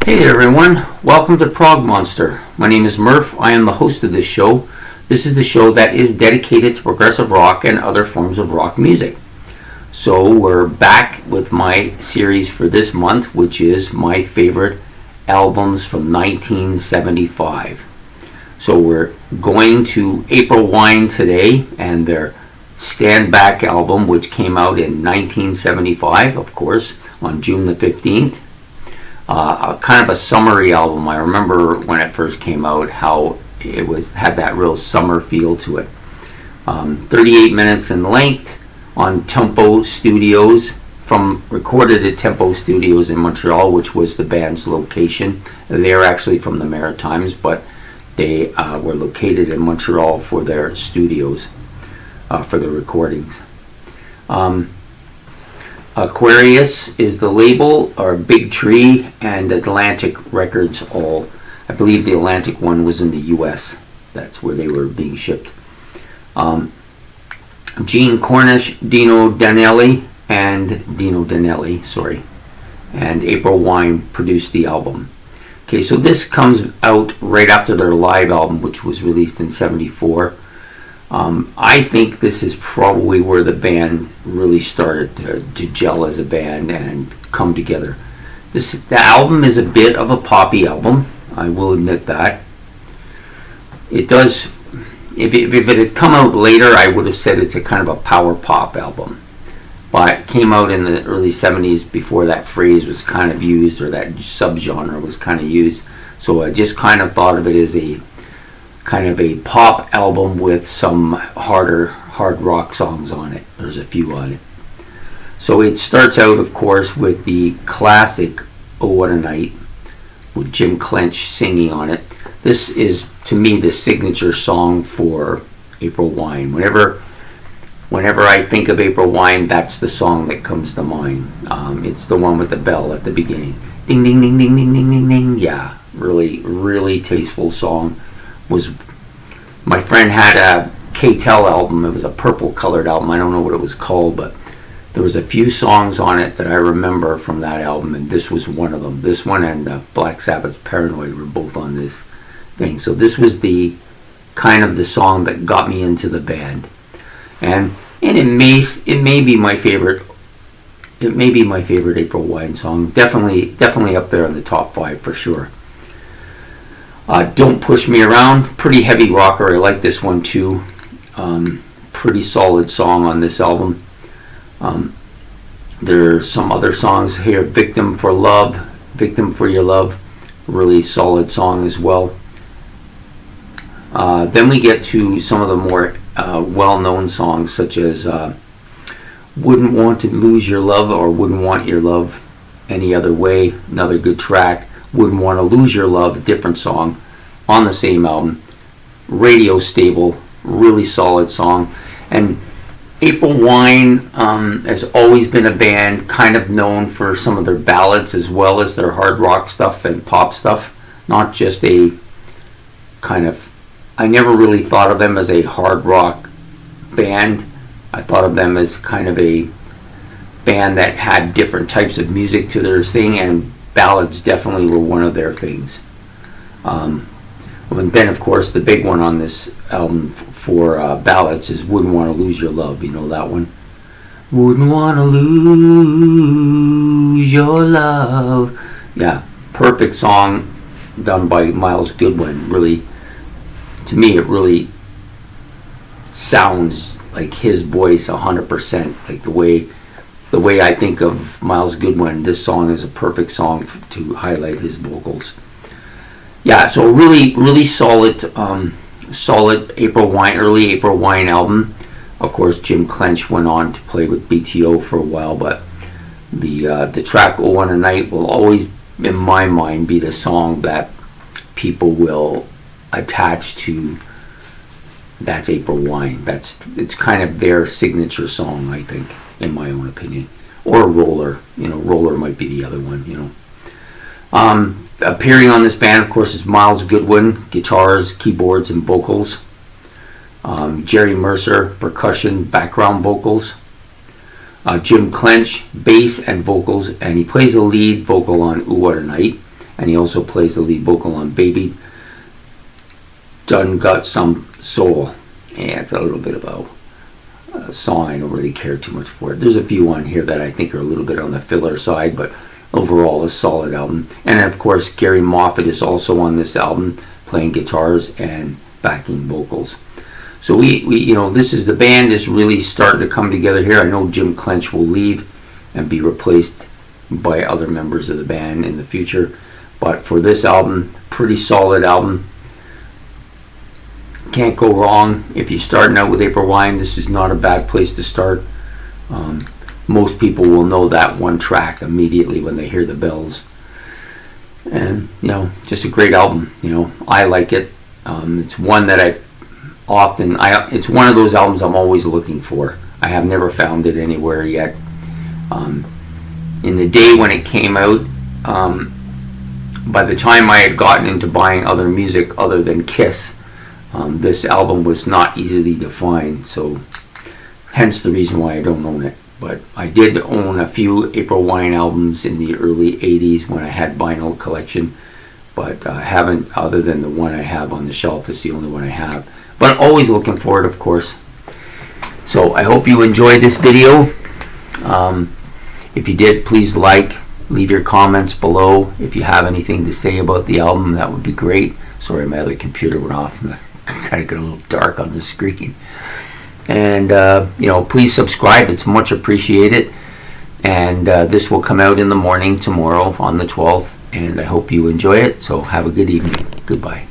Hey everyone, welcome to Prog Monster. My name is Murph. I am the host of this show. This is the show that is dedicated to progressive rock and other forms of rock music. So we're back with my series for this month, which is my favorite albums from 1975. So we're going to April Wine today and their Stand Back album, which came out in 1975, of course, on June the 15th. Kind of a summery album. I remember when it first came out how it had that real summer feel to it. 38 minutes in length on Tempo Studios, recorded at Tempo Studios in Montreal, which was the band's location. They're actually from the Maritimes, but they were located in Montreal for their studios for the recordings. Aquarius is the label, or Big Tree, and Atlantic Records all. I believe the Atlantic one was in the US. That's where they were being shipped. Gene Cornish, Dino Danelli, and April Wine produced the album. Okay, so this comes out right after their live album, which was released in '74. I think this is probably where the band really started to gel as a band and come together. The album is a bit of a poppy album, I will admit that. It does, if it had come out later, I would have said it's a kind of a power pop album. But it came out in the early 70s before that phrase was kind of used, or that subgenre was kind of used. So I just kind of thought of it as a kind of a pop album with some hard rock songs on it. There's a few on it. So it starts out, of course, with the classic "Oh What a Night" with Jim Clench singing on it. This is, to me, the signature song for April Wine. Whenever I think of April Wine, that's the song that comes to mind. It's the one with the bell at the beginning. Ding, ding, ding, ding, ding, ding, ding, ding. Yeah, really, really tasteful song. My friend had a K-Tel album. It was a purple colored album. I don't know what it was called, but there was a few songs on it that I remember from that album, and this was one of them. This one and Black Sabbath's Paranoid were both on this thing. So this was the kind of the song that got me into the band, and it may be my favorite. It may be my favorite April Wine song. Definitely up there in the top 5 for sure. Don't Push Me Around, pretty heavy rocker. I like this one too. Pretty solid song on this album. There's some other songs here. Victim for Your Love, really solid song as well. Then we get to some of the more well-known songs, such as Wouldn't Want to Lose Your Love, or Wouldn't Want Your Love Any Other Way, another good track. Wouldn't Want to Lose Your Love, a different song on the same album. Radio Stable, really solid song. And April Wine has always been a band kind of known for some of their ballads as well as their hard rock stuff and pop stuff. Not just a kind of, I never really thought of them as a hard rock band. I thought of them as kind of a band that had different types of music to their thing, and ballads definitely were one of their things. And then, of course, the big one on this album for ballads is Wouldn't Want to Lose Your Love. You know that one? Wouldn't want to lose your love. Yeah, perfect song done by Miles Goodwin. Really, to me, it really sounds like his voice 100%. Like the way I think of Miles Goodwin, this song is a perfect song to highlight his vocals. Yeah, so really solid April Wine, early April Wine album. Of course, Jim Clench went on to play with BTO for a while, but the track "Oh What a Night" will always, in my mind, be the song that people will attach to. That's April Wine. It's kind of their signature song, I think, in my own opinion. Or Roller. Roller might be the other one, Appearing on this band, of course, is Miles Goodwin, guitars, keyboards, and vocals. Jerry Mercer, percussion, background vocals. Jim Clench, bass and vocals, and he plays the lead vocal on "Ooh What a Night." and he also plays the lead vocal on Baby Done Got Some Soul. Yeah, it's a little bit of a song I don't really care too much for. There's a few on here that I think are a little bit on the filler side, but overall a solid album. And of course Gary Moffat is also on this album, playing guitars and backing vocals. So we you know, the band is really starting to come together here. I know Jim Clench will leave and be replaced by other members of the band in the future, but for this album, pretty solid album. Can't go wrong. If you're starting out with April Wine, this is not a bad place to start. Most people will know that one track immediately when they hear the bells. And, you know, just a great album. You know, I like it. It's one that it's one of those albums I'm always looking for. I have never found it anywhere yet. In the day when it came out, by the time I had gotten into buying other music other than Kiss, this album was not easily to find, so hence the reason why I don't own it. But I did own a few April Wine albums in the early 80s when I had vinyl collection, but I haven't, other than the one I have on the shelf. It's the only one I have, but always looking for it, of course. So I hope you enjoyed this video. If you did, please leave your comments below. If you have anything to say about the album, that would be great. Sorry, my other computer went off and kind of got a little dark on the screen. And you know, please subscribe. It's much appreciated. And this will come out in the morning tomorrow on the 12th. And I hope you enjoy it. So have a good evening. Goodbye.